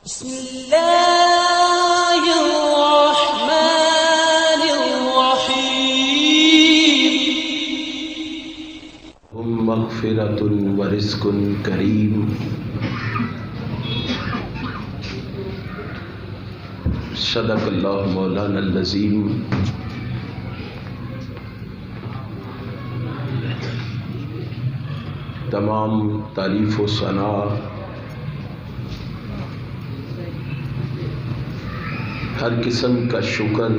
بسم اللہ الرحمن الرحیم ہم مغفرۃ ورزق کریم صدق اللہ مولانا العظیم۔ تمام تعریف و ثنا ہر قسم کا شکر،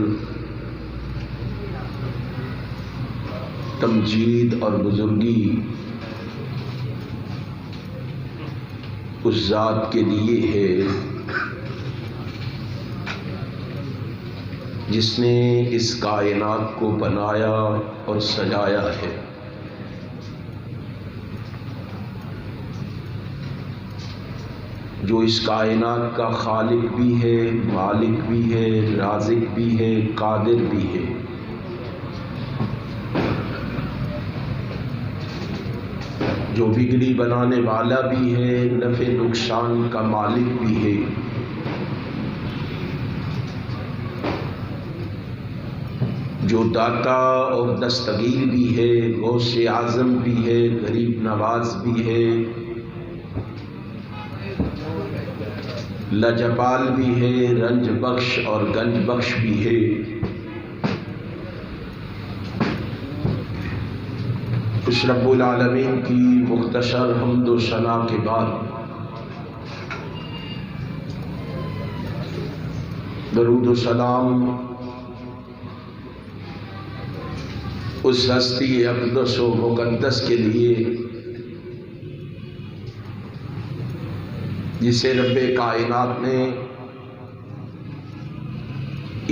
تمجید اور بزرگی اس ذات کے لیے ہے جس نے اس کائنات کو بنایا اور سجایا ہے۔ جو اس کائنات کا خالق بھی ہے، مالک بھی ہے، رازق بھی ہے، قادر بھی ہے۔ جو بگڑی بنانے والا بھی ہے، نفع نقصان کا مالک بھی ہے۔ جو داتا اور دستگیر بھی ہے، غوث اعظم بھی ہے، غریب نواز بھی ہے، لجپال بھی ہے، رنج بخش اور گنج بخش بھی ہے۔ اس رب العالمین کی مختصر حمد و ثنا کے بعد درود و سلام اس ہستی اقدس و مقدس کے لیے جسے رب کائنات نے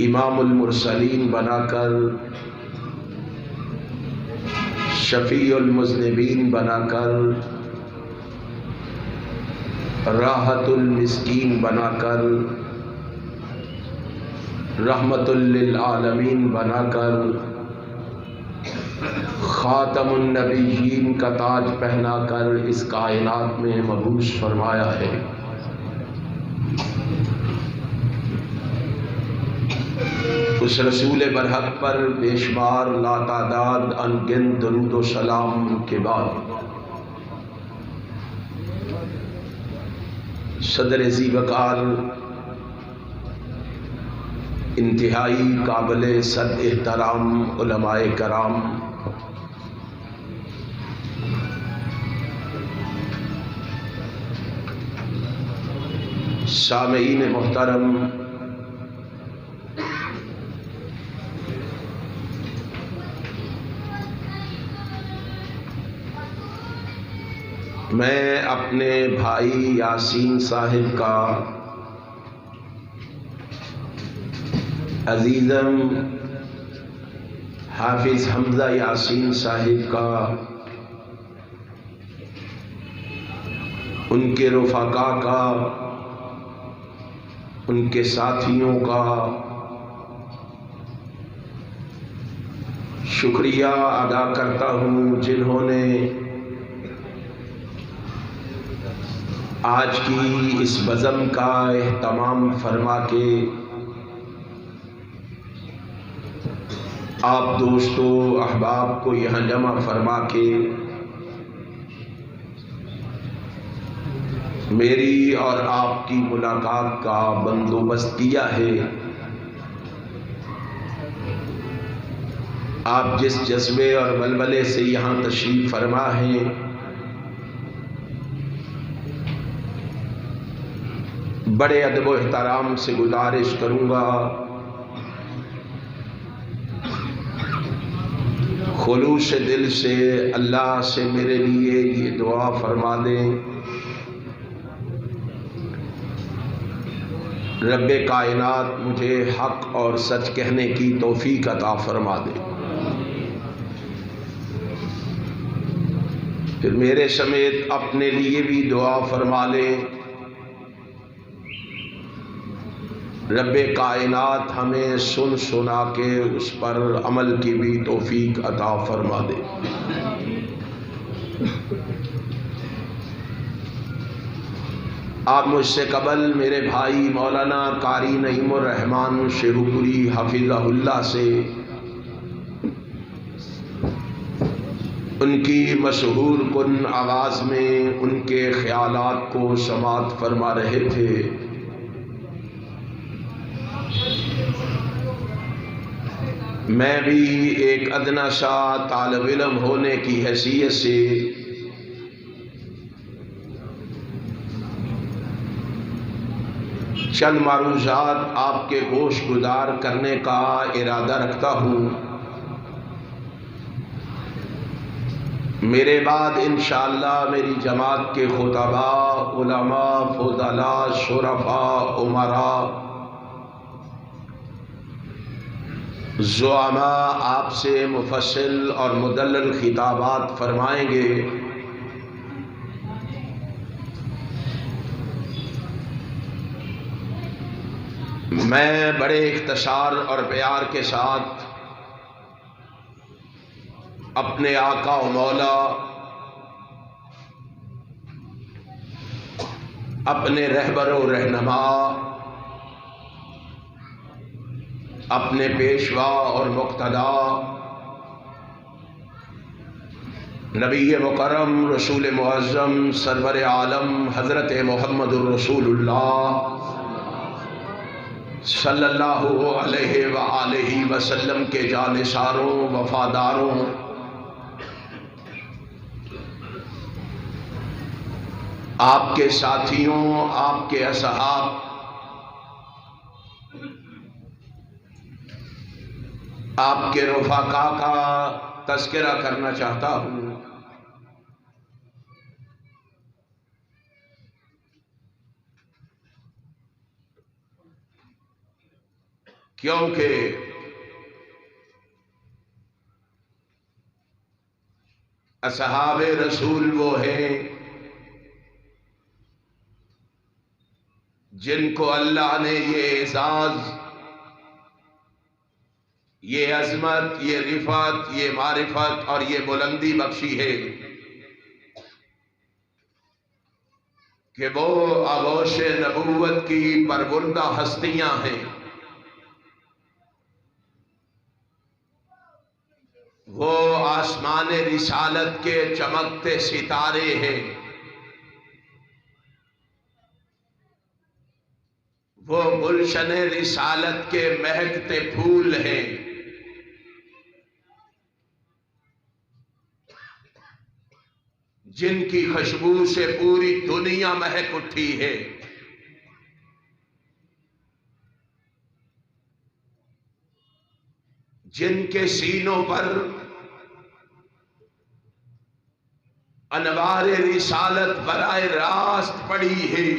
امام المرسلین بنا کر، شفیع المذنبین بنا کر، راحت المسکین بنا کر، رحمت للعالمین بنا کر، خاتم النبیین کا تاج پہنا کر اس کائنات میں مبعوث فرمایا ہے۔ اس رسول برحق پر بے شمار لاتعداد انگنت درود و سلام کے بعد صدر ذی وقار، انتہائی قابل صد احترام علماء کرام، سامعین محترم، میں اپنے بھائی یاسین صاحب کا عزیزم حافظ حمزہ یاسین صاحب کا، ان کے رفقا کا، ان کے ساتھیوں کا شکریہ ادا کرتا ہوں جنہوں نے آج کی اس بزم کا اہتمام فرما کے آپ دوستوں احباب کو یہاں جمع فرما کے میری اور آپ کی ملاقات کا بندوبست کیا ہے۔ آپ جس جذبے اور ولولے سے یہاں تشریف فرما ہیں، بڑے ادب و احترام سے گزارش کروں گا خلوص دل سے اللہ سے میرے لیے یہ دعا فرما دیں، رب کائنات مجھے حق اور سچ کہنے کی توفیق عطا فرما دے۔ پھر میرے سمیت اپنے لیے بھی دعا فرما لیں، رب کائنات ہمیں سن سنا کے اس پر عمل کی بھی توفیق عطا فرما دے۔ آپ مجھ سے قبل میرے بھائی مولانا قاری نعیم الرحمن شیخو پوری حفظہ اللہ سے ان کی مشہور کن آواز میں ان کے خیالات کو سماعت فرما رہے تھے۔ میں بھی ایک ادنا سا طالب علم ہونے کی حیثیت سے چند معروضات آپ کے گوش گزار کرنے کا ارادہ رکھتا ہوں۔ میرے بعد انشاءاللہ میری جماعت کے خطباء، علماء، فضلاء، شرفاء، امراء، زعماء آپ سے مفصل اور مدلل خطابات فرمائیں گے۔ میں بڑے اختصار اور پیار کے ساتھ اپنے آقا و مولا، اپنے رہبر و رہنما، اپنے پیشوا اور مقتدا نبی مکرم رسول معظم سرور عالم حضرت محمد الرسول اللہ صلی اللہ علیہ وآلہ وسلم کے جانثاروں، وفاداروں، آپ کے ساتھیوں، آپ کے اصحاب، آپ کے رفقا کا تذکرہ کرنا چاہتا ہوں، کیونکہ اصحاب رسول وہ ہیں جن کو اللہ نے یہ اعزاز، یہ عظمت، یہ رفعت، یہ معرفت اور یہ بلندی بخشی ہے کہ وہ آغوش نبوت کی پروردہ ہستیاں ہیں۔ وہ آسمان رسالت کے چمکتے ستارے ہیں، وہ گلشن رسالت کے مہکتے پھول ہیں، جن کی خوشبو سے پوری دنیا مہک اٹھی ہے۔ جن کے سینوں پر انوار رسالت براہ راست پڑی ہے،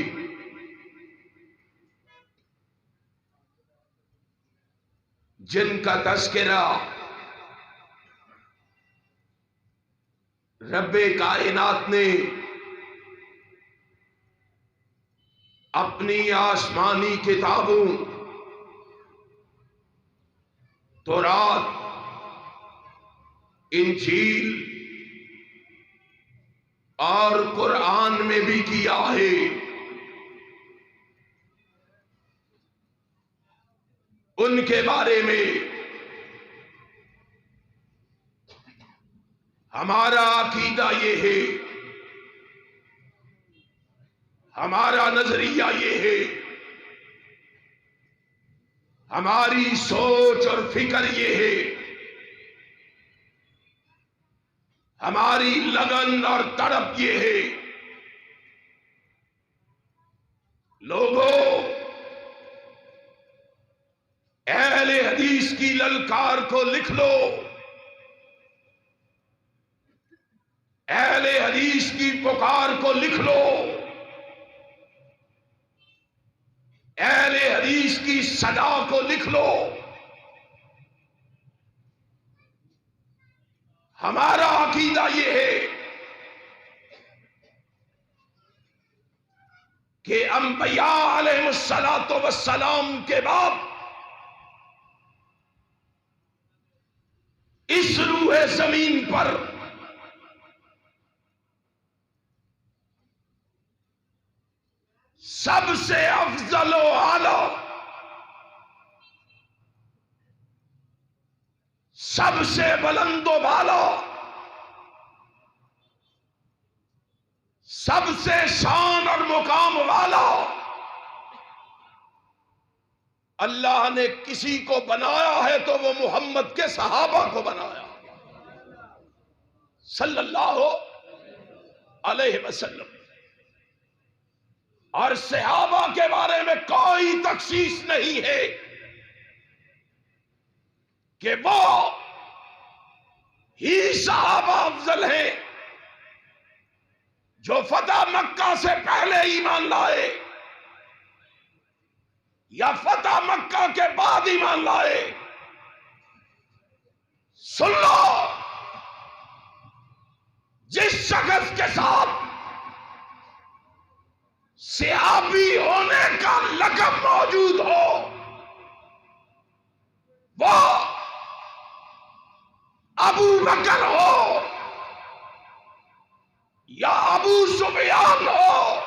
جن کا تذکرہ رب کائنات نے اپنی آسمانی کتابوں تورات، انجیل اور قرآن میں بھی کیا ہے۔ ان کے بارے میں ہمارا عقیدہ یہ ہے، ہمارا نظریہ یہ ہے، ہماری سوچ اور فکر یہ ہے، ہماری لگن اور تڑپ یہ ہے، لوگوں، اہل حدیث کی للکار کو لکھ لو، اہل حدیث کی پکار کو لکھ لو، اہل حدیث کی صدا کو لکھ لو۔ ہمارا عقیدہ یہ ہے کہ انبیاء علیہ السلام کے بعد اس روح زمین پر سب سے افضل و اعلی، سب سے بلند و بالا، سب سے شان اور مقام والا اللہ نے کسی کو بنایا ہے تو وہ محمد کے صحابہ کو بنایا صلی اللہ علیہ وسلم. اور صحابہ کے بارے میں کوئی تخصیص نہیں ہے کہ وہ ہی صحابہ افضل ہیں جو فتح مکہ سے پہلے ایمان لائے یا فتح مکہ کے بعد ایمان لائے. سن لو، جس شخص کے ساتھ صحابی ہونے کا لقب موجود ہو وہ ابو بکر ہو یا ابو سفیان ہو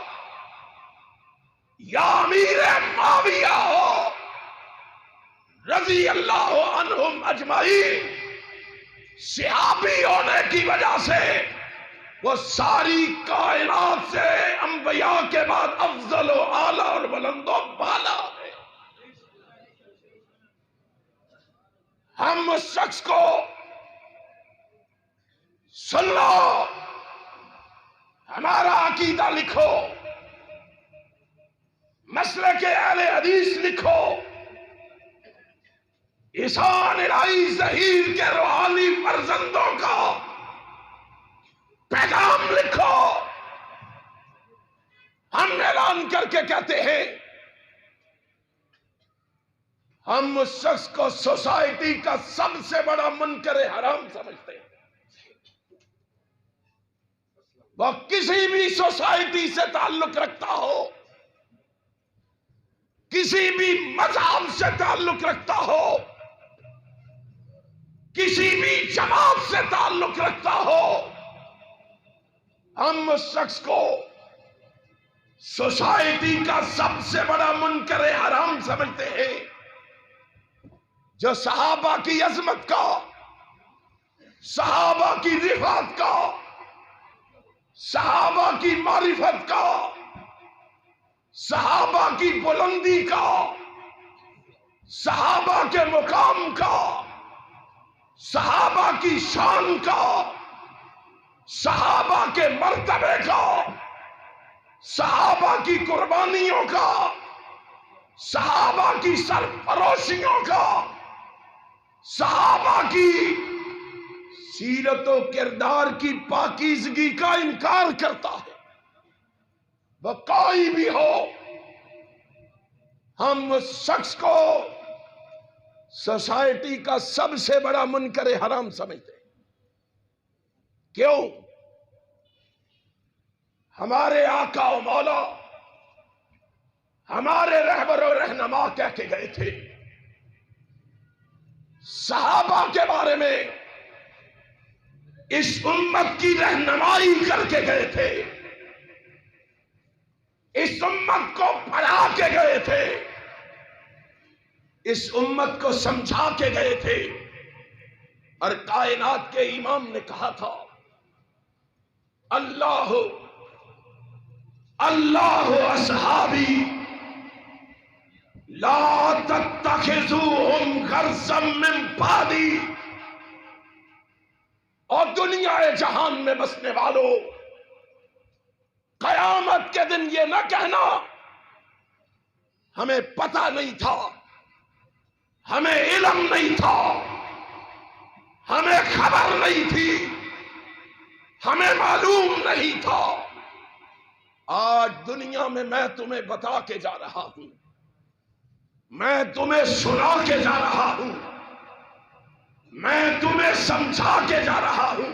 یا امیر معاویہ ہو رضی اللہ عنہم اجمعین، صحابی ہونے کی وجہ سے وہ ساری کائنات سے انبیاء کے بعد افضل و اعلی اور بلند و بالا ہے. ہم اس شخص کو سن لو، ہمارا عقیدہ لکھو، مسلک اہل حدیث لکھو، احسان الہی ظہیر کے روحانی فرزندوں کا پیغام لکھو. ہم اعلان کر کے کہتے ہیں ہم اس شخص کو سوسائٹی کا سب سے بڑا منکر حرام سمجھتے ہیں. وہ کسی بھی سوسائٹی سے تعلق رکھتا ہو، کسی بھی مذہب سے تعلق رکھتا ہو، کسی بھی جماعت سے تعلق رکھتا ہو، ہم اس شخص کو سوسائٹی کا سب سے بڑا منکر حرام سمجھتے ہیں جو صحابہ کی عظمت کا، صحابہ کی رفعت کا، صحابہ کی معرفت کا، صحابہ کی بلندی کا، صحابہ کے مقام کا، صحابہ کی شان کا، صحابہ کے مرتبے کا، صحابہ کی قربانیوں کا، صحابہ کی سرفروشیوں کا، صحابہ کی سیرت و کردار کی پاکیزگی کا انکار کرتا ہے. وہ کوئی بھی ہو، ہم اس شخص کو سوسائٹی کا سب سے بڑا منکر حرام سمجھتے ہیں. کیوں؟ ہمارے آقا و مولا، ہمارے رہبر و رہنما کہہ کے گئے تھے، صحابہ کے بارے میں اس امت کی رہنمائی کر کے گئے تھے، اس امت کو پڑھا کے گئے تھے، اس امت کو سمجھا کے گئے تھے. اور کائنات کے امام نے کہا تھا اللہ اللہ اصحابی لا تتخذوهم غرضا من بعدی. اور دنیا جہان میں بسنے والوں، قیامت کے دن یہ نہ کہنا ہمیں پتہ نہیں تھا، ہمیں علم نہیں تھا، ہمیں خبر نہیں تھی، ہمیں معلوم نہیں تھا. آج دنیا میں تمہیں بتا کے جا رہا ہوں، میں تمہیں سنا کے جا رہا ہوں، میں تمہیں سمجھا کے جا رہا ہوں.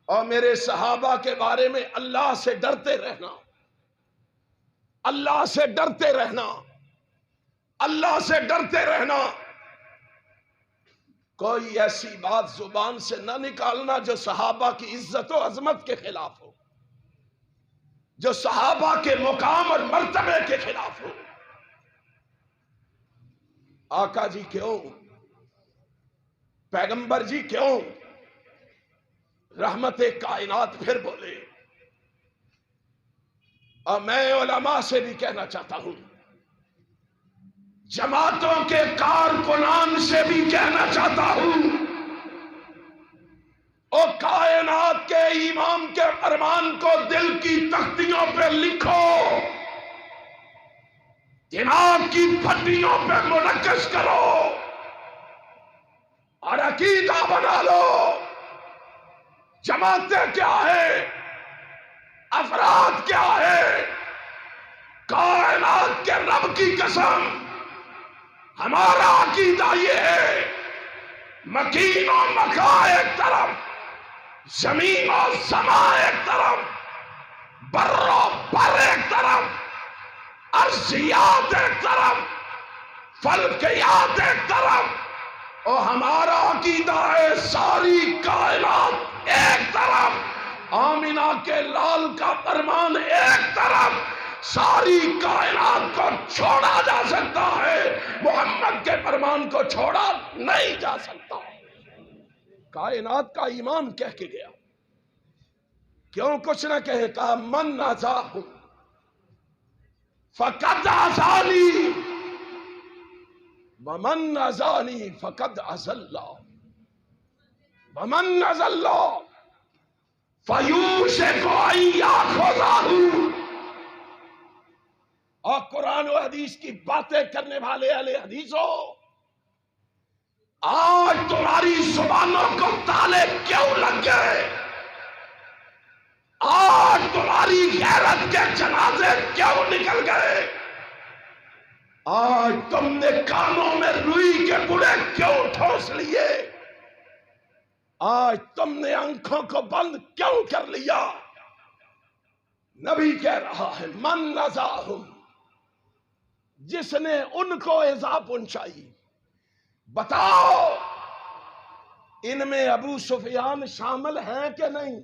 اور میرے صحابہ کے بارے میں اللہ سے ڈرتے رہنا، اللہ سے ڈرتے رہنا، اللہ سے ڈرتے رہنا. کوئی ایسی بات زبان سے نہ نکالنا جو صحابہ کی عزت و عظمت کے خلاف ہو، جو صحابہ کے مقام اور مرتبے کے خلاف ہو. آقا جی کیوں، پیغمبر جی کیوں، رحمت کائنات پھر بولے. اور میں علماء سے بھی کہنا چاہتا ہوں، جماعتوں کے کارکنان سے بھی کہنا چاہتا ہوں، او کائنات کے امام کے فرمان کو دل کی تختیوں پہ لکھو، دماغ کی پھٹیوں پہ منعکس کرو اور عقیدہ بنا لو. جماعتیں کیا ہے، افراد کیا ہے، کائنات کے رب کی قسم ہمارا عقیدہ یہ ہے، مکین و مکا ایک طرف، زمین و سما ایک طرف، بر و بر ایک طرف، ارضیات ایک طرف، فلکیات ایک طرف، اور ہمارا عقیدہ ہے ساری کائنات ایک طرف، آمینہ کے لال کا فرمان ایک طرف. ساری کائنات کو چھوڑا جا سکتا ہے، محمد کے فرمان کو چھوڑا نہیں جا سکتا. کائنات کا امام کہہ کے گیا، کیوں کچھ نہ کہے، کہا من عزاہ فقد عزانی ومن عزانی فقد عزل ومن عزل فیوشک ان یاخذہ. اور قرآن و حدیث کی باتیں کرنے والے اہل حدیثوں، آج تمہاری زبانوں کو تالے کیوں لگ گئے؟ آج تمہاری غیرت کے جنازے کیوں نکل گئے؟ آج تم نے کانوں میں روئی کے گڑے کیوں ٹھوس لیے؟ آج تم نے آنکھوں کو بند کیوں کر لیا؟ نبی کہہ رہا ہے من نزاہم، جس نے ان کو ایذا پہنچائی. بتاؤ ان میں ابو سفیان شامل ہیں کہ نہیں؟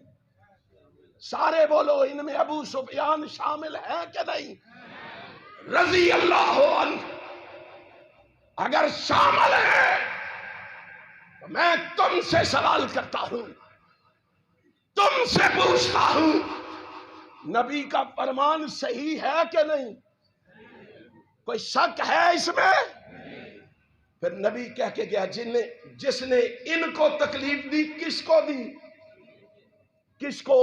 سارے بولو، ان میں ابو سفیان شامل ہیں کہ نہیں؟ رضی اللہ عنہ اگر شامل ہے تو میں تم سے سوال کرتا ہوں، تم سے پوچھتا ہوں، نبی کا فرمان صحیح ہے کہ نہیں؟ کوئی شک ہے اس میں؟ پھر نبی کہہ کے گیا جس نے ان کو تکلیف دی، کس کو دی؟ کس کو؟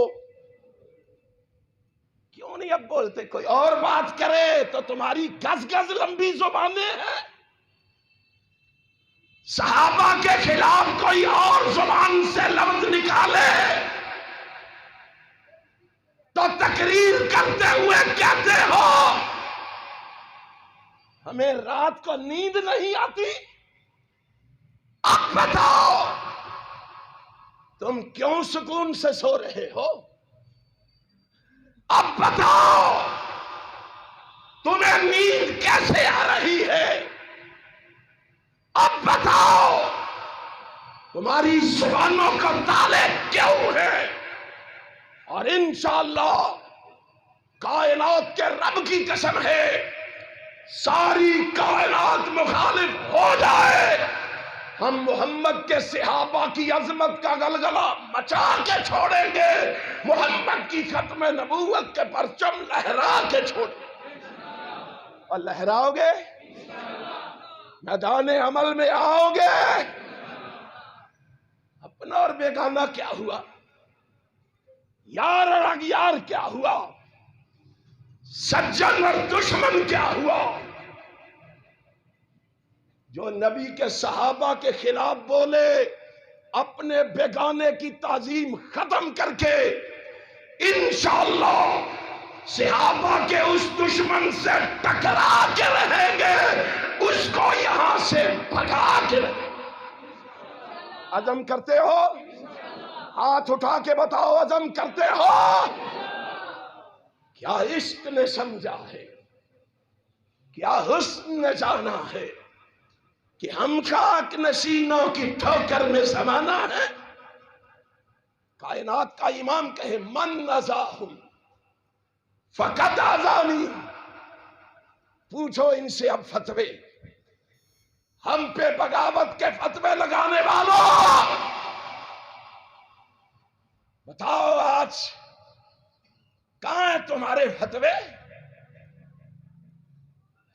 کیوں نہیں اب بولتے؟ کوئی اور بات کرے تو تمہاری گز گز لمبی زبانیں ہیں. صحابہ کے خلاف کوئی اور زبان سے لفظ نکالے تو تقریر کرتے ہوئے کہتے ہو ہمیں رات کو نیند نہیں آتی. اب بتاؤ تم کیوں سکون سے سو رہے ہو؟ اب بتاؤ تمہیں نیند کیسے آ رہی ہے؟ اب بتاؤ تمہاری زبانوں کا تالے کیوں ہے؟ اور انشاءاللہ کائنات کے رب کی قسم ہے، ساری کائنات مخالف ہو جائے، ہم محمد کے صحابہ کی عظمت کا غلغلہ مچا کے چھوڑیں گے، محمد کی ختم نبوت کے پرچم لہرا کے چھوڑیں گے. اور لہراؤ گے، میدان عمل میں آؤ گے. اپنا اور بیگانہ کیا ہوا، یار اور اغیار کیا ہوا، سجن اور دشمن کیا ہوا؟ جو نبی کے صحابہ کے خلاف بولے، اپنے بیگانے کی تعظیم ختم کر کے انشاءاللہ صحابہ کے اس دشمن سے ٹکرا کے رہیں گے، اس کو یہاں سے بھگا کے رہیں گے. عزم کرتے ہو؟ ہاتھ اٹھا کے بتاؤ، عزم کرتے ہو؟ کیا عشق نے سمجھا ہے، کیا حسن نے جانا ہے کہ ہم خاک نشینوں کی ٹھوکر میں زمانہ ہے. کائنات کا امام کہے من نزاہم فقط آزانی، پوچھو ان سے اب فتوے، ہم پہ بغاوت کے فتوے لگانے والوں، بتاؤ آج کہاں ہیں تمہارے فتوے؟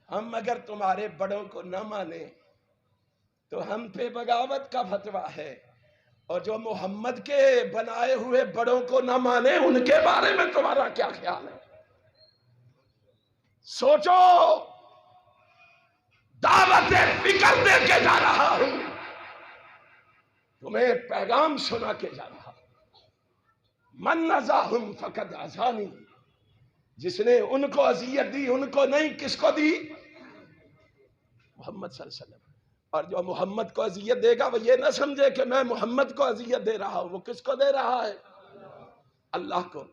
ہم اگر تمہارے بڑوں کو نہ مانیں تو ہم پہ بغاوت کا فتویٰ ہے، اور جو محمد کے بنائے ہوئے بڑوں کو نہ مانے ان کے بارے میں تمہارا کیا خیال ہے؟ سوچو، دعوت فکر دے کے جا رہا ہوں، تمہیں پیغام سنا کے جا رہا ہوں۔ من نزاہم فقد اذانی، جس نے ان کو اذیت دی ان کو نہیں، کس کو دی؟ محمد صلی اللہ علیہ وسلم۔ اور جو محمد کو اذیت دے گا وہ یہ نہ سمجھے کہ میں محمد کو اذیت دے رہا ہوں، وہ کس کو دے رہا ہے؟ اللہ کو۔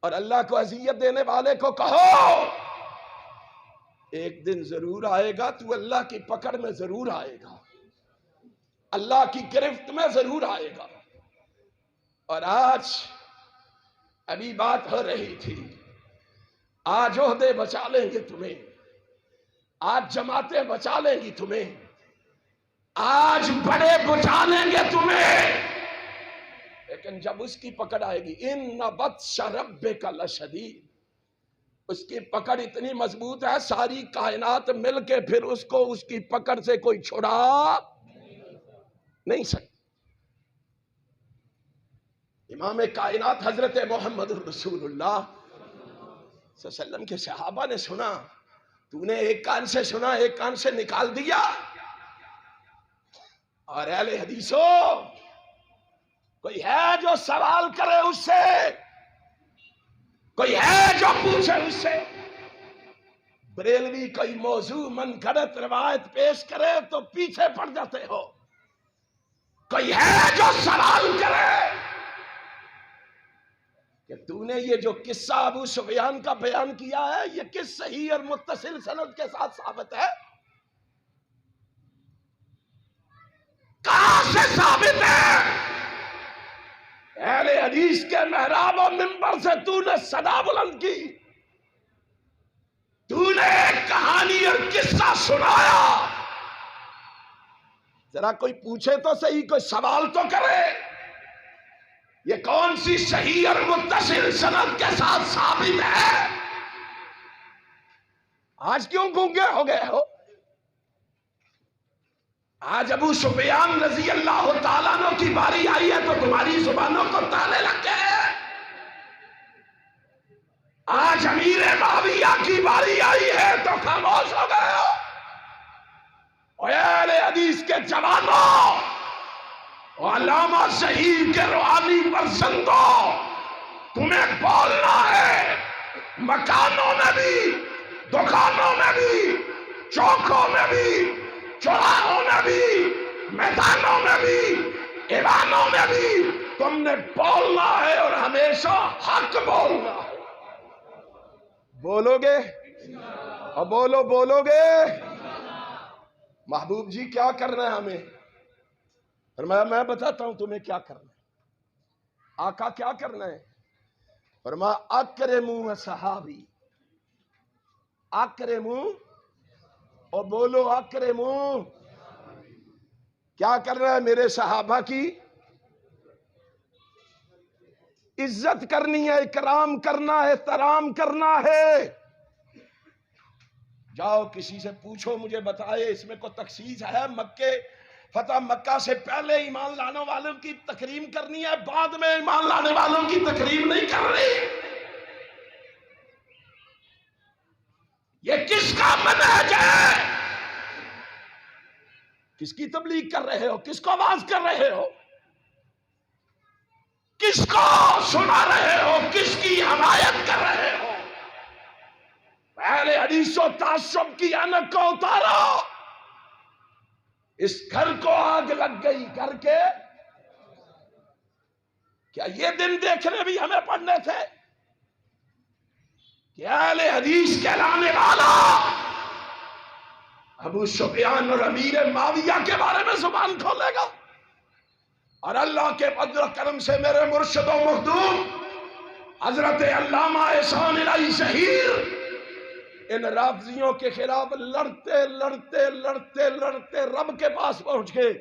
اور اللہ کو اذیت دینے والے کو کہو ایک دن ضرور آئے گا، تو اللہ کی پکڑ میں ضرور آئے گا، اللہ کی گرفت میں ضرور آئے گا۔ اور آج ابھی بات ہو رہی تھی، آج عہدے بچا لیں گے تمہیں، آج جماعتیں بچا لیں گی تمہیں، آج بڑے بچا لیں گے تمہیں، لیکن جب اس کی پکڑ آئے گی، ان بطش ربک لشدید، اس کی پکڑ اتنی مضبوط ہے ساری کائنات مل کے پھر اس کو اس کی پکڑ سے کوئی چھڑا نہیں سکتا۔ امام کائنات حضرت محمد رسول اللہ صلی اللہ علیہ وسلم کے صحابہ نے سنا، تو نے ایک کان سے سنا ایک کان سے نکال دیا۔ اور اہل حدیثو، کوئی ہے جو سوال کرے اس سے، کوئی ہے جو پوچھے اس سے؟ بریلوی کوئی موضوع من گھڑت روایت پیش کرے تو پیچھے پڑ جاتے ہو، کوئی ہے جو سوال کرے کہ تو نے یہ جو قصہ ابو سفیان کا بیان کیا ہے یہ کس صحیح اور متصل سند کے ساتھ ثابت ہے؟ کہاں سے ثابت ہے؟ اہل حدیث کے محراب و منبر سے تو نے صدا بلند کی، تو نے ایک کہانی اور قصہ سنایا، ذرا کوئی پوچھے تو صحیح، کوئی سوال تو کرے، یہ کون سی صحیح اور متصل سند کے ساتھ ثابت ہے؟ آج کیوں گونگے ہو گئے ہو؟ آج ابو سفیان رضی اللہ تعالیٰ عنہ کی باری آئی ہے تو تمہاری زبانوں کو تالے لگ گئے۔ آج امیر معاویہ کی باری آئی ہے تو خاموش ہو گئے ہو۔ اے اہل حدیث کے جوانوں، علامہ شہید کے روحانی فرزندوں، تمہیں بولنا ہے، مکانوں میں بھی، دکانوں میں بھی، چوکوں میں بھی، چوراہوں میں بھی، میدانوں میں بھی، ایوانوں میں بھی تم نے بولنا ہے، اور ہمیشہ حق بولنا ہے۔ بولو گے؟ اور بولو گے؟ محبوب جی کیا کرنا ہے ہمیں؟ فرمایا میں بتاتا ہوں تمہیں کیا کرنا ہے۔ آقا کیا کرنا ہے؟ فرمایا اکرموا صحابی، اکرموا، اور بولو اکرموا، کیا کرنا ہے؟ میرے صحابہ کی عزت کرنی ہے، اکرام کرنا ہے، احترام کرنا ہے۔ جاؤ کسی سے پوچھو، مجھے بتائے اس میں کوئی تخصیص ہے؟ فتح مکہ سے پہلے ایمان لانے والوں کی تکریم کرنی ہے، بعد میں ایمان لانے والوں کی تکریم نہیں کرنی۔ یہ کس کا منہج ہے؟ کس کی تبلیغ کر رہے ہو؟ کس کو آواز کر رہے ہو؟ کس کو سنا رہے ہو؟ کس کی حمایت کر رہے ہو؟ اہل حدیث و تعصب کی عنق کو اتارو۔ اس گھر کو آگ لگ گئی گھر کے، کیا یہ دن دیکھنے بھی ہمیں پڑنے تھے کہ اہل حدیث کہلانے والا ابو سفیان اور امیر معاویہ کے بارے میں زبان کھولے گا؟ اور اللہ کے فضل و کرم سے میرے مرشد و مخدوم حضرت علامہ احسان الہی شہیر ان رافضیوں کے خلاف لڑتے لڑتے لڑتے لڑتے رب کے پاس پہنچ گئے.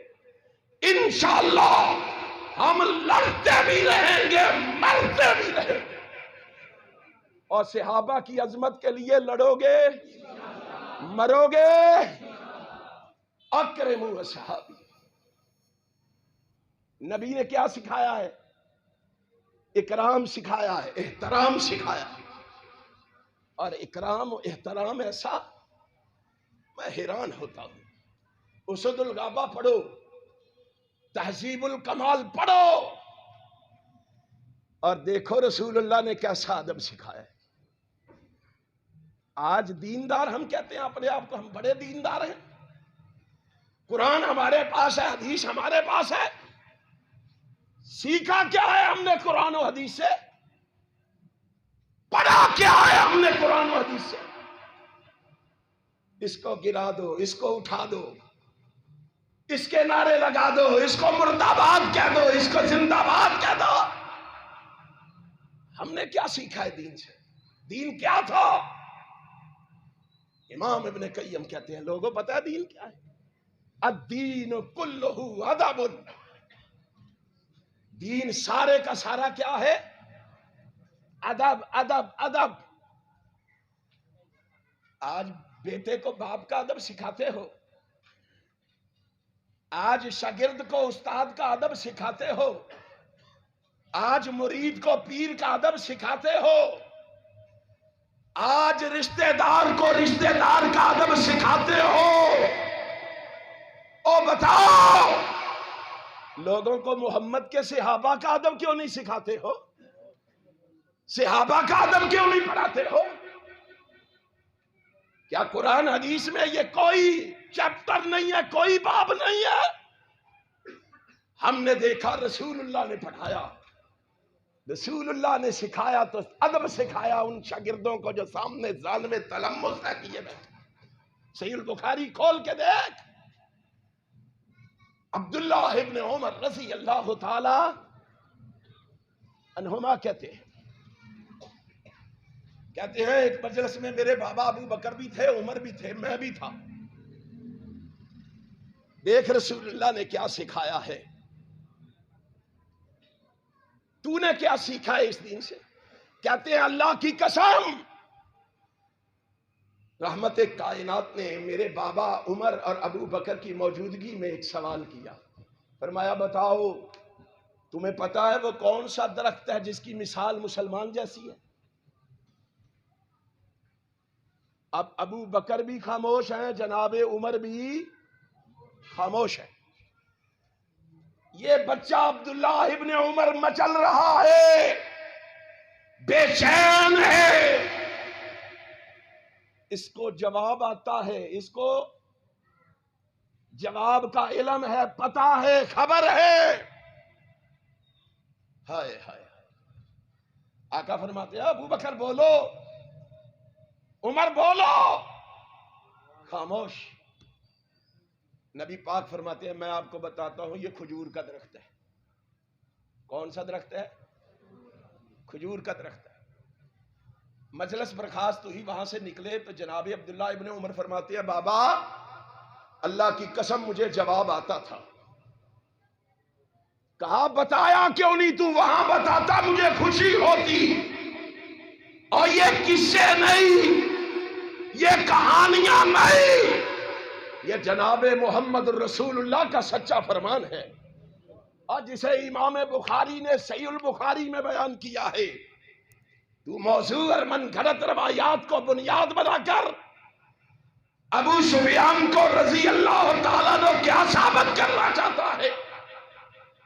انشاءاللہ ہم لڑتے بھی رہیں گے، مرتے بھی رہیں گے. اور صحابہ کی عظمت کے لیے لڑو گے، مرو گے. اکرموا اصحابی. نبی نے کیا سکھایا ہے؟ اکرام سکھایا ہے، احترام سکھایا ہے. اور اکرام و احترام ایسا، میں حیران ہوتا ہوں. اسد الغابہ پڑھو، تہذیب الکمال پڑھو، اور دیکھو رسول اللہ نے کیسا ادب سکھایا ہے. آج دیندار ہم کہتے ہیں اپنے آپ کو، ہم بڑے دیندار ہیں. قرآن ہمارے پاس ہے، حدیث ہمارے پاس ہے. سیکھا کیا ہے ہم نے قرآن و حدیث سے؟ پڑھا کیا ہے ہم نے قرآن و حدیث سے؟ اس کو گرا دو، اس کو اٹھا دو، اس کے نعرے لگا دو، اس کو مرد آباد کہہ دو، اس کو زندہ باد کہہ دو. ہم نے کیا سیکھا ہے دین سے؟ دین کیا تھا؟ امام ابن قیم کہتے ہیں لوگوں پتہ ہے دین کیا ہے؟ الدین کلہ ادب. دین سارے کا سارا کیا ہے؟ ادب ادب ادب. آج بیٹے کو باپ کا ادب سکھاتے ہو، آج شاگرد کو استاد کا ادب سکھاتے ہو، آج مرید کو پیر کا ادب سکھاتے ہو، آج رشتہ دار کو رشتہ دار کا ادب سکھاتے ہو. او بتاؤ لوگوں کو محمد کے صحابہ کا ادب کیوں نہیں سکھاتے ہو؟ صحابہ کا ادب کیوں نہیں پڑھاتے ہو؟ کیا قرآن حدیث میں یہ کوئی چیپٹر نہیں ہے، کوئی باب نہیں ہے؟ ہم نے دیکھا رسول اللہ نے پڑھایا، رسول اللہ نے سکھایا تو ادب سکھایا ان شاگردوں کو جو سامنے ظالم تلمس ہے کیے بیٹھے. صحیح البخاری کھول کے دیکھ. عبداللہ ابن عمر رضی اللہ تعالی عنہما کہتے ہیں ایک مجلس میں میرے بابا ابو بکر بھی تھے، عمر بھی تھے، میں بھی تھا. دیکھ رسول اللہ نے کیا سکھایا ہے، تو نے کیا سیکھا ہے اس دین سے؟ کہتے ہیں اللہ کی قسم رحمت کائنات نے میرے بابا عمر اور ابو بکر کی موجودگی میں ایک سوال کیا. فرمایا بتاؤ تمہیں پتا ہے وہ کون سا درخت ہے جس کی مثال مسلمان جیسی ہے؟ اب ابو بکر بھی خاموش ہیں، جناب عمر بھی خاموش ہیں. یہ بچہ عبداللہ ابن عمر مچل رہا ہے، بے چین ہے. اس کو جواب آتا ہے، اس کو جواب کا علم ہے، پتہ ہے، خبر ہے. ہائے ہائے. آقا فرماتے ہیں ابو بکر بولو، عمر بولو، خاموش. نبی پاک فرماتے ہیں میں آپ کو بتاتا ہوں یہ کھجور کا درخت ہے. کون سا درخت ہے؟ کھجور کا درخت ہے. مجلس برخاست ہوئی، وہاں سے نکلے تو جناب عبداللہ ابن عمر فرماتے ہیں بابا اللہ کی قسم مجھے جواب آتا تھا. کہا بتایا کیوں نہیں تو؟ وہاں بتاتا مجھے خوشی ہوتی. اور یہ قصے نہیں، یہ کہانیاں نہیں، یہ جناب محمد رسول اللہ کا سچا فرمان ہے، اور جسے امام بخاری نے صحیح البخاری میں بیان کیا ہے. تو موضوع اور من گھڑت روایات کو بنیاد بنا کر ابو سفیان کو رضی اللہ تعالیٰ نے کیا ثابت کرنا چاہتا ہے؟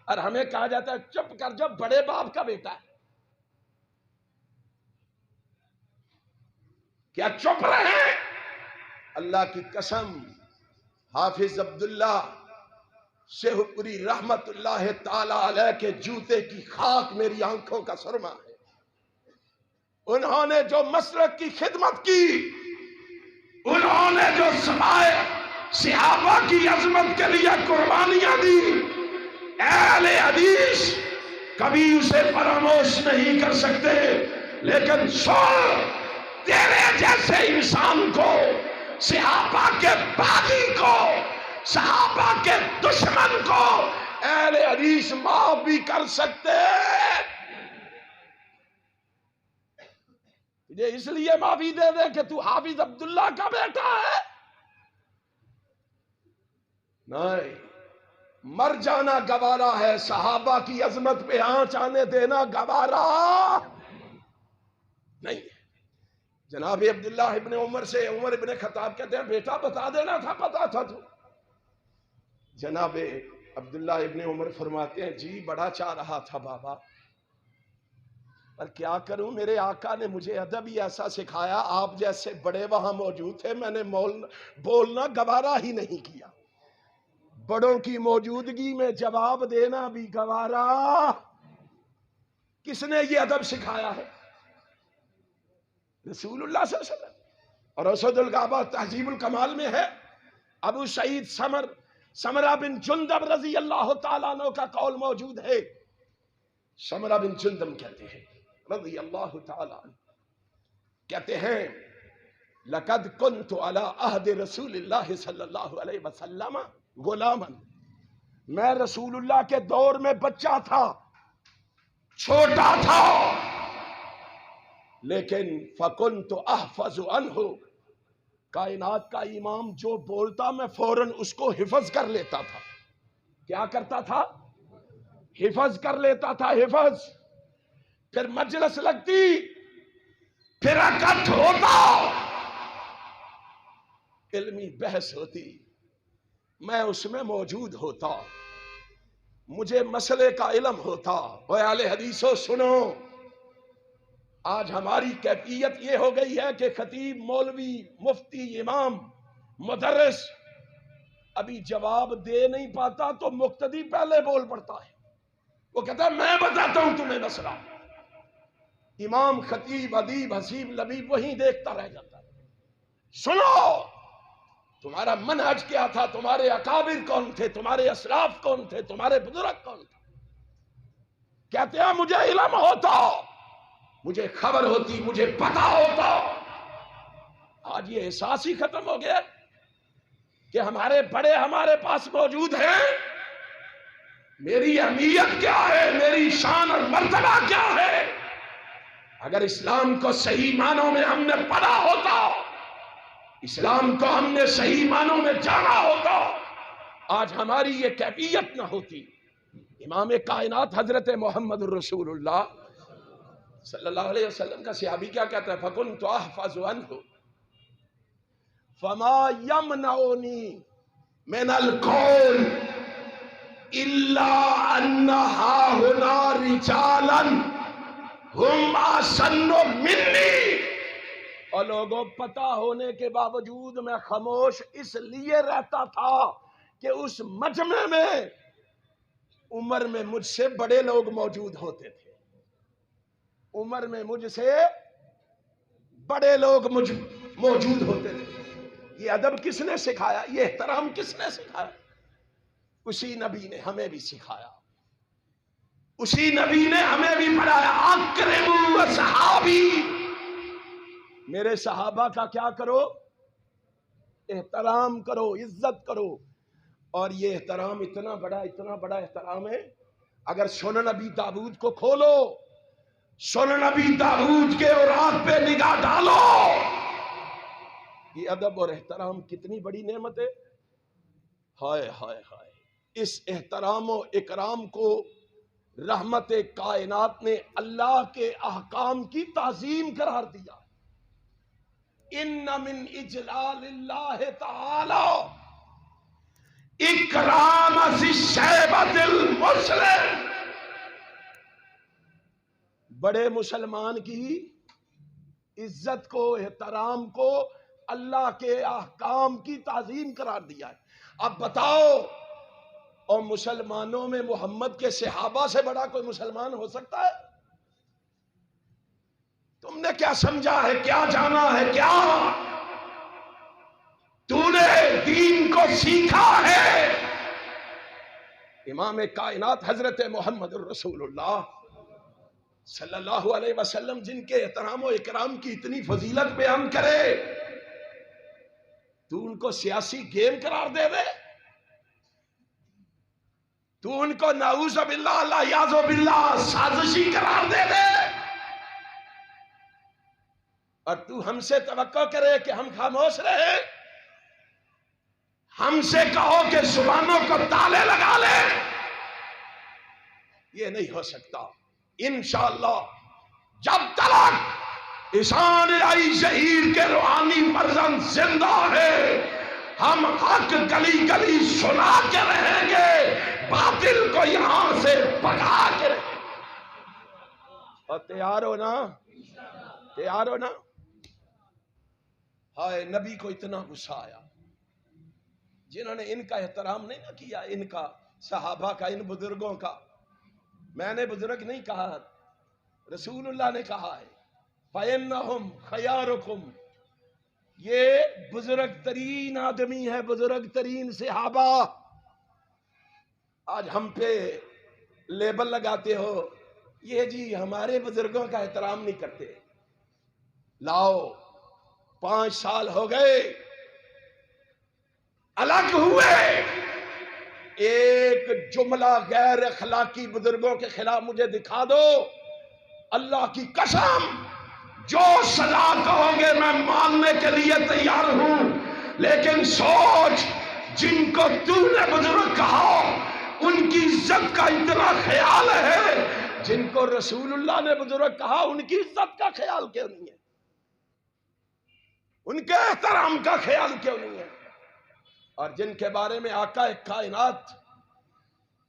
اور ہمیں کہا جاتا ہے چپ کر جو بڑے باپ کا بیٹا ہے. کیا چپ رہے؟ اللہ کی قسم حافظ عبداللہ شیخ پوری رحمت اللہ تعالی علیہ کے جوتے کی خاک میری آنکھوں کا سرما ہے. انہوں نے جو مسلک کی خدمت کی، انہوں نے جو صحابہ کی عظمت کے لیے قربانیاں دی، اہل حدیث کبھی اسے فراموش نہیں کر سکتے، لیکن سن، تیرے جیسے انسان کو، صحابہ کے باغی کو، صحابہ کے دشمن کو اہل حدیث معاف بھی کر سکتے، تجھے اس لیے معافی دے دے کہ تو حافظ عبداللہ کا بیٹا ہے؟ نہیں، مر جانا گوارا ہے، صحابہ کی عظمت پہ آنچ آنے دینا گوارا نہیں ہے۔ جناب عبداللہ ابن عمر سے عمر ابن خطاب کہتے ہیں بیٹا بتا دینا تھا، پتا تھا تو۔ جناب عبداللہ ابن عمر فرماتے ہیں جی بڑا چاہ رہا تھا بابا، پر کیا کروں، میرے آقا نے مجھے ادب ہی ایسا سکھایا، آپ جیسے بڑے وہاں موجود تھے، میں نے بولنا گوارا ہی نہیں کیا، بڑوں کی موجودگی میں جواب دینا بھی گوارا۔ کس نے یہ ادب سکھایا ہے؟ رسول اللہ صلی اللہ علیہ وسلم۔ اور اسد الغابہ تہذیب الکمال میں ہے، ابو سعید سمرہ بن جندب رضی اللہ تعالیٰ عنہ کا قول موجود ہے۔ سمرہ بن جندب کہتے ہیں رضی اللہ تعالیٰ عنہ، کہتے ہیں لقد كنت على عہد رسول اللہ صلی اللہ علیہ وسلم غلاما، میں رسول اللہ کے دور میں بچہ تھا، چھوٹا تھا، لیکن فَكُنْتُ أَحْفَظُ عَنْهُ، کائنات کا امام جو بولتا میں فوراً اس کو حفظ کر لیتا تھا۔ کیا کرتا تھا؟ حفظ کر لیتا تھا، حفظ۔ پھر مجلس لگتی، پھر اکٹھ ہوتا، علمی بحث ہوتی، میں اس میں موجود ہوتا، مجھے مسئلے کا علم ہوتا۔ اے اہل حدیثو سنو، آج ہماری کیفیت یہ ہو گئی ہے کہ خطیب، مولوی، مفتی، امام، مدرس ابھی جواب دے نہیں پاتا تو مقتدی پہلے بول پڑتا ہے، وہ کہتا ہے میں بتاتا ہوں تمہیں مسئلہ، امام، خطیب، ادیب، حسیب، لبیب وہیں دیکھتا رہ جاتا ہے۔ سنو، تمہارا منہج کیا تھا، تمہارے اکابر کون تھے، تمہارے اسلاف کون تھے، تمہارے بزرگ کون تھے؟ کہتے ہیں مجھے علم ہوتا، مجھے خبر ہوتی، مجھے پتا ہوتا۔ آج یہ احساس ہی ختم ہو گیا کہ ہمارے بڑے ہمارے پاس موجود ہیں، میری اہمیت کیا ہے، میری شان اور مرتبہ کیا ہے۔ اگر اسلام کو صحیح معنوں میں ہم نے پڑھا ہوتا، اسلام کو ہم نے صحیح معنوں میں جانا ہوتا، آج ہماری یہ کیفیت نہ ہوتی۔ امام کائنات حضرت محمد الرسول اللہ صلی اللہ علیہ وسلم کا صحابی کیا کہتا ہے؟ فَكُنْتُ أَحْفَظُ عَنْهُ فَمَا يَمْنَعُنِي مِنَ الْقَوْلِ إِلَّا أَنَّ هَاهُنَا رِجَالًا هُمْ أَحْسَنُ مِنِّي، اور لوگوں پتہ ہونے کے باوجود میں خاموش اس لیے رہتا تھا کہ اس مجمع میں عمر میں مجھ سے بڑے لوگ موجود ہوتے تھے، عمر میں مجھ سے بڑے لوگ موجود ہوتے تھے۔ یہ ادب کس نے سکھایا؟ یہ احترام کس نے سکھایا؟ اسی نبی نے ہمیں بھی سکھایا، اسی نبی نے ہمیں بھی پڑھایا۔ اکرموا اصحابی، میرے صحابہ کا کیا کرو؟ احترام کرو، عزت کرو۔ اور یہ احترام اتنا بڑا احترام ہے، اگر سنن ابی داؤد کو کھولو، سنن ابی داؤد کے اوراق پہ نگاہ ڈالو، یہ ادب اور احترام کتنی بڑی نعمت ہے۔ ہائے ہائے ہائے، اس احترام و اکرام کو رحمت کائنات نے اللہ کے احکام کی تعظیم قرار دیا۔ ان من اجلال اللہ تعالی اکرام ذی الشیبۃ المسلم، بڑے مسلمان کی عزت کو، احترام کو اللہ کے احکام کی تعظیم قرار دیا ہے۔ اب بتاؤ، اور مسلمانوں میں محمد کے صحابہ سے بڑا کوئی مسلمان ہو سکتا ہے؟ تم نے کیا سمجھا ہے، کیا جانا ہے، کیا تو نے دین کو سیکھا ہے؟ امام کائنات حضرت محمد الرسول اللہ صلی اللہ علیہ وسلم جن کے احترام و اکرام کی اتنی فضیلت بیان کرے، تو ان کو سیاسی گیم قرار دے دے، تو ان کو نعوذ باللہ الیاذ باللہ سازشی قرار دے دے، اور تو ہم سے توقع کرے کہ ہم خاموش رہے، ہم سے کہو کہ زبانوں کو تالے لگا لے، یہ نہیں ہو سکتا۔ انشاءاللہ جب تک احسان الہی ظہیر کے روحانی فرزند زندہ ہے، ہم حق گلی گلی سنا کے رہیں گے، باطل کو یہاں سے بھگا کے رہیں گے۔ اور تیار ہو نا؟ تیار ہو نا؟ ہائے نبی کو اتنا غصہ آیا، جنہوں نے ان کا احترام نہیں نہ کیا، ان کا، صحابہ کا، ان بزرگوں کا۔ میں نے بزرگ نہیں کہا، رسول اللہ نے کہا ہے فَإِنَّهُمْ خَيَارُكُمْ، یہ بزرگ ترین آدمی ہے، بزرگ ترین صحابہ۔ آج ہم پہ لیبل لگاتے ہو، یہ جی ہمارے بزرگوں کا احترام نہیں کرتے۔ لاؤ 5 سال ہو گئے الگ ہوئے، ایک جملہ غیر اخلاقی بزرگوں کے خلاف مجھے دکھا دو، اللہ کی قسم جو سزا کہو گے میں ماننے کے لیے تیار ہوں، لیکن سوچ جن کو تو نے بزرگ کہا ان کی عزت کا اتنا خیال ہے، جن کو رسول اللہ نے بزرگ کہا ان کی عزت کا خیال کیوں نہیں ہے، ان کے احترام کا خیال کیوں نہیں ہے؟ اور جن کے بارے میں آقا کائنات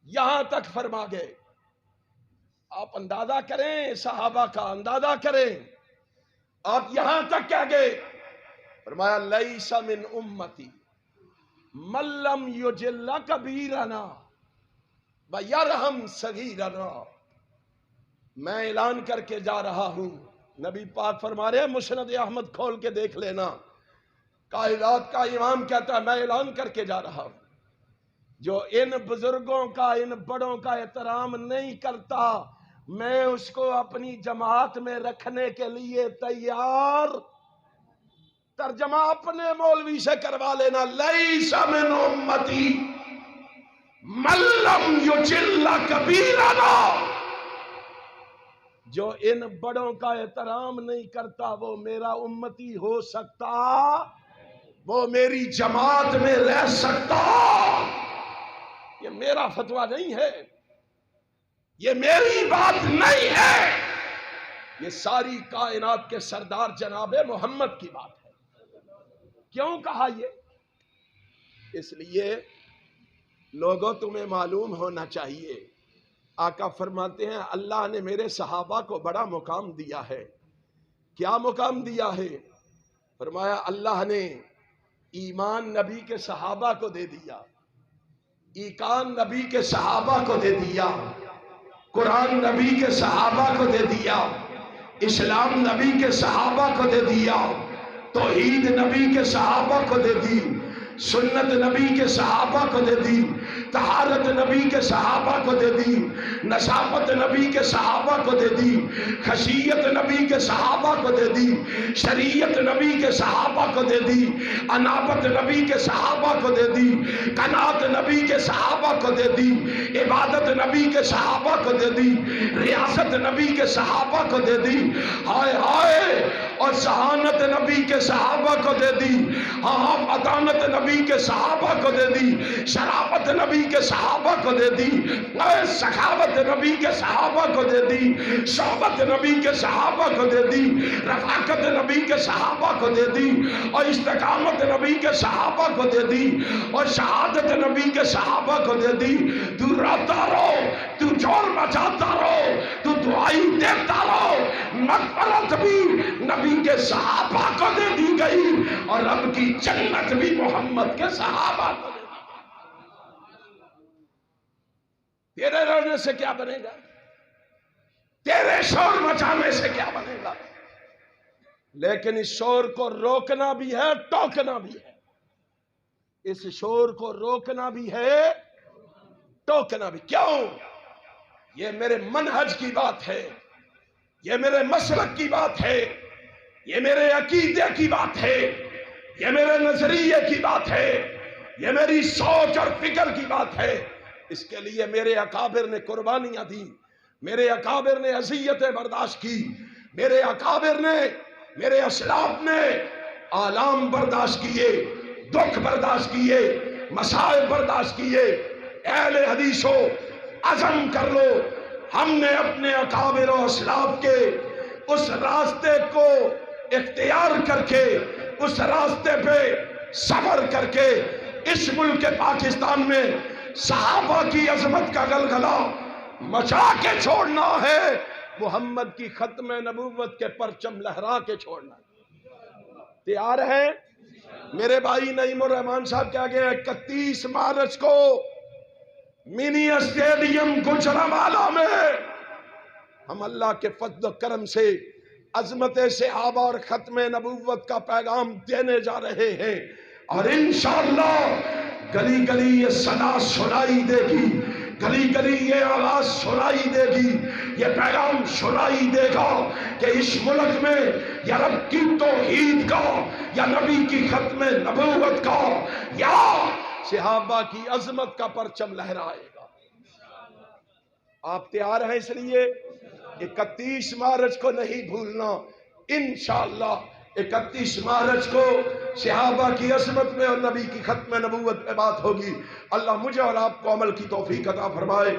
یہاں تک فرما گئے، آپ اندازہ کریں، صحابہ کا اندازہ کریں، آپ یہاں تک کہہ گئے، فرمایا لیس من امتی من لم یجل کبیرنا ویرحم صغیرنا۔ میں اعلان کر کے جا رہا ہوں، نبی پاک فرما رہے ہیں، مسند احمد کھول کے دیکھ لینا، کائنات کا امام کہتا ہے میں اعلان کر کے جا رہا ہوں، جو ان بزرگوں کا، ان بڑوں کا احترام نہیں کرتا، میں اس کو اپنی جماعت میں رکھنے کے لیے تیار۔ ترجمہ اپنے مولوی سے کروا لینا، لیس من امتی من لم یجل کبیرنا، جو ان بڑوں کا احترام نہیں کرتا وہ میرا امتی ہو سکتا، وہ میری جماعت میں رہ سکتا۔ یہ میرا فتویٰ نہیں ہے، یہ میری بات نہیں ہے، یہ ساری کائنات کے سردار جناب محمد کی بات ہے۔ کیوں کہا یہ؟ اس لیے لوگوں تمہیں معلوم ہونا چاہیے، آقا فرماتے ہیں اللہ نے میرے صحابہ کو بڑا مقام دیا ہے۔ کیا مقام دیا ہے؟ فرمایا اللہ نے ایمان نبی کے صحابہ کو دے دیا، ایقان نبی کے صحابہ کو دے دیا، قرآن نبی کے صحابہ کو دے دیا، اسلام نبی کے صحابہ کو دے دیا، توحید نبی کے صحابہ کو دے دی، سنت نبی کے صحابہ کو دے دی، طہارت نبی کے صحابہ کو دے دی، نصافت نبی کے صحابہ کو دے دی، خشیت نبی کے صحابہ کو دے دی، شریعت نبی کے صحابہ کو دے دی، انابت نبی کے صحابہ کو دے دی، قناعت نبی کے صحابہ کو دے دی، عبادت نبی کے صحابہ کو دے دی، ریاست نبی کے صحابہ کو دے دی، ہائے ہائے، اور ذہانت نبی کے صحابہ کو دے دی، ہاں عدالت نبی کے صحابہ کو دے دی، شرافت نبی کے صحابہ کو دے دی، سخاوت نبی کے صحابہ کو دے دی، صحبت نبی کے صحابہ کو دے دی، رفاقت نبی کے صحابہ کو دے دی، اور استقامت نبی کے صحابہ کو دے دی، اور شہادت نبی کے صحابہ کو دے دی۔ تو روتا رہو، تو جور مچاتا رہو، تو دعائی دیتا رہو، مغفرت بھی نبی کے صحابہ کو دے دی گئی، اور رب کی جنت بھی محمد کے صحابہ کو دے دی۔ تیرے رونے سے کیا بنے گا؟ تیرے شور مچانے سے کیا بنے گا؟ لیکن اس شور کو روکنا بھی ہے، ٹوکنا بھی ہے، اس شور کو روکنا بھی ہے، ٹوکنا بھی کیوں؟ یہ میرے منہج کی بات ہے، یہ میرے مسلک کی بات ہے، یہ میرے عقیدے کی بات ہے، یہ میرے نظریے کی بات ہے، یہ میری سوچ اور فکر کی بات ہے۔ اس کے لیے میرے اکابر نے قربانیاں دی، میرے اکابر نے اذیتیں برداشت کی، میرے اکابر نے، میرے اسلاف نے آلام برداشت کیے، دکھ برداشت کیے، مصائب برداشت کیے۔ اہل حدیثو عزم کر لو، ہم نے اپنے اکابر و اسلاف کے اس راستے کو اختیار کر کے، اس راستے پہ سفر کر کے اس ملک پاکستان میں صحابہ کی عظمت کا گلگلہ مچا کے چھوڑنا ہے، محمد کی ختم نبوت کے پرچم لہرا کے چھوڑنا ہے۔ تیار ہیں؟ میرے بھائی نعیم الرحمان صاحب کیا گیا 31 مارچ کو منی اسٹیڈیم گجرانوالہ میں ہم اللہ کے فضل و کرم سے عظمت صحابہ اور ختم نبوت کا پیغام دینے جا رہے ہیں، اور انشاءاللہ گلی گلی یہ صدا سنائی دے گی، گلی گلی یہ آواز سنائی دے گی، یہ پیغام سنائی دے گا کہ اس ملک میں یا رب کی توحید کا، یا نبی کی ختم نبوت کا، یا صحابہ کی عظمت کا پرچم لہرائے گا۔ آپ تیار ہیں؟ اس لیے 31 مارچ کو نہیں بھولنا، انشاءاللہ 31 مارچ کو صحابہ کی عظمت میں اور نبی کی ختم نبوت پہ بات ہوگی۔ اللہ مجھے اور آپ کو عمل کی توفیق عطا فرمائے۔